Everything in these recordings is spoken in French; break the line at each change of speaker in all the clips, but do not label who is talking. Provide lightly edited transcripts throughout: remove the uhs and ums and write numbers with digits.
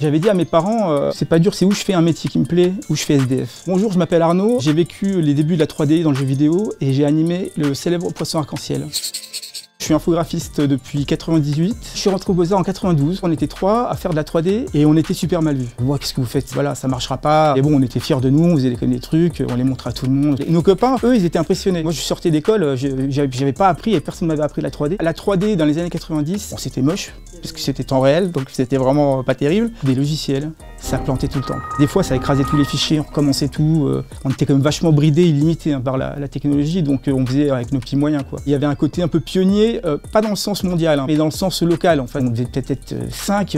J'avais dit à mes parents, c'est pas dur, c'est où je fais un métier qui me plaît, où je fais SDF. Bonjour, je m'appelle Arnaud, j'ai vécu les débuts de la 3D dans le jeu vidéo et j'ai animé le célèbre poisson arc-en-ciel. Je suis infographiste depuis 98. Je suis rentré au Beaux-Arts en 92. On était 3 à faire de la 3D et on était super mal vus. Moi, qu'est-ce que vous faites? Voilà, ça marchera pas. Et bon, on était fiers de nous, on faisait des trucs, on les montrait à tout le monde. Et nos copains, eux, ils étaient impressionnés. Moi, je sortais d'école, j'avais pas appris et personne m'avait appris la 3D. La 3D dans les années 90, bon, c'était moche, parce que c'était temps réel, donc c'était vraiment pas terrible. Des logiciels, ça plantait tout le temps. Des fois, ça écrasait tous les fichiers, on recommençait tout. On était quand même vachement bridés, illimités par la technologie, donc on faisait avec nos petits moyens, quoi. Il y avait un côté un peu pionnier. Pas dans le sens mondial, mais dans le sens local. Enfin, on devait peut-être être 5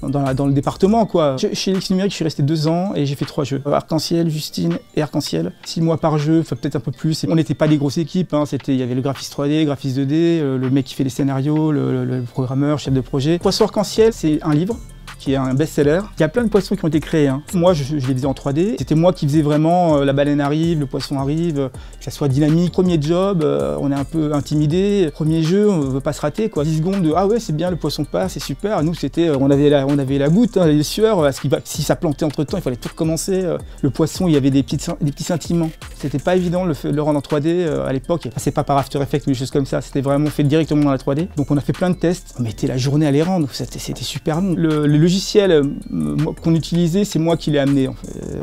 dans le département, quoi. Chez Elix Numérique, je suis resté 2 ans et j'ai fait 3 jeux. Arc-en-ciel, Justine et Arc-en-ciel. 6 mois par jeu, enfin peut-être un peu plus. On n'était pas des grosses équipes, hein. Il y avait le graphiste 3D, le graphiste 2D, le mec qui fait les scénarios, le programmeur, chef de projet. Poisson Arc-en-ciel, c'est un livre qui est un best-seller. Il y a plein de poissons qui ont été créés. Hein. Moi, je les faisais en 3D. C'était moi qui faisais vraiment la baleine arrive, le poisson arrive, que ça soit dynamique. Premier job, on est un peu intimidé. Premier jeu, on veut pas se rater, quoi. 10 secondes de ah ouais, c'est bien, le poisson passe, c'est super. Nous, c'était, on avait la goutte, hein, les sueurs. Si ça plantait entre temps, il fallait tout recommencer. Le poisson, il y avait des petits scintillements. C'était pas évident de le rendre en 3D à l'époque. C'est pas par After Effects ou des choses comme ça. C'était vraiment fait directement dans la 3D. Donc on a fait plein de tests. On mettait la journée à les rendre. C'était super long. Le logiciel qu'on utilisait, c'est moi qui l'ai amené.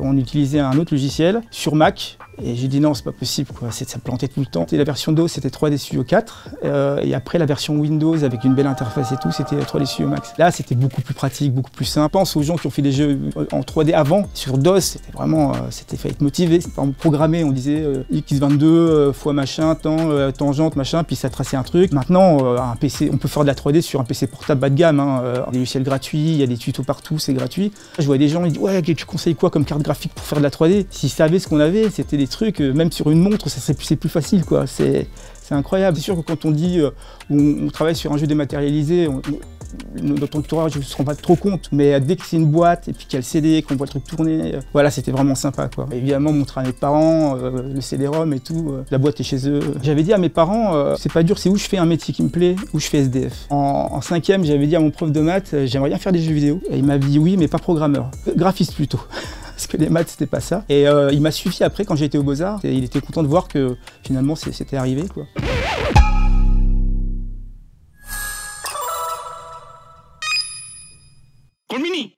On utilisait un autre logiciel sur Mac. Et j'ai dit non, c'est pas possible, quoi. Ça plantait tout le temps. La version DOS, c'était 3D Studio 4. Et après, la version Windows, avec une belle interface et tout, c'était 3D Studio Max. Là, c'était beaucoup plus pratique, beaucoup plus simple. Je pense aux gens qui ont fait des jeux en 3D avant. Sur DOS, c'était vraiment, c'était fait être motivé. On programmait, on disait X22 fois machin, tangente, machin, puis ça traçait un truc. Maintenant, un PC, on peut faire de la 3D sur un PC portable bas de gamme. Hein. Des logiciels gratuits, il y a des tutos partout, c'est gratuit. Je vois des gens, ils disent ouais, tu conseilles quoi comme carte graphique pour faire de la 3D? S'ils savaient ce qu'on avait, c'était des trucs, même sur une montre, c'est plus facile, quoi. C'est incroyable. C'est sûr que quand on dit on travaille sur un jeu dématérialisé, notre entourage ne se rend pas trop compte, mais dès que c'est une boîte et puis qu'il y a le CD, qu'on voit le truc tourner, voilà, c'était vraiment sympa, quoi. Évidemment, montrer à mes parents le CD-ROM et tout, la boîte est chez eux. J'avais dit à mes parents, c'est pas dur, c'est où je fais un métier qui me plaît, où je fais SDF. En 5e, j'avais dit à mon prof de maths, j'aimerais bien faire des jeux vidéo. Et il m'a dit oui, mais pas programmeur, graphiste plutôt. Parce que les maths, c'était pas ça. Et il m'a suffi après, quand j'ai été au Beaux-Arts, il était content de voir que finalement, c'était arrivé, quoi.
Colmini!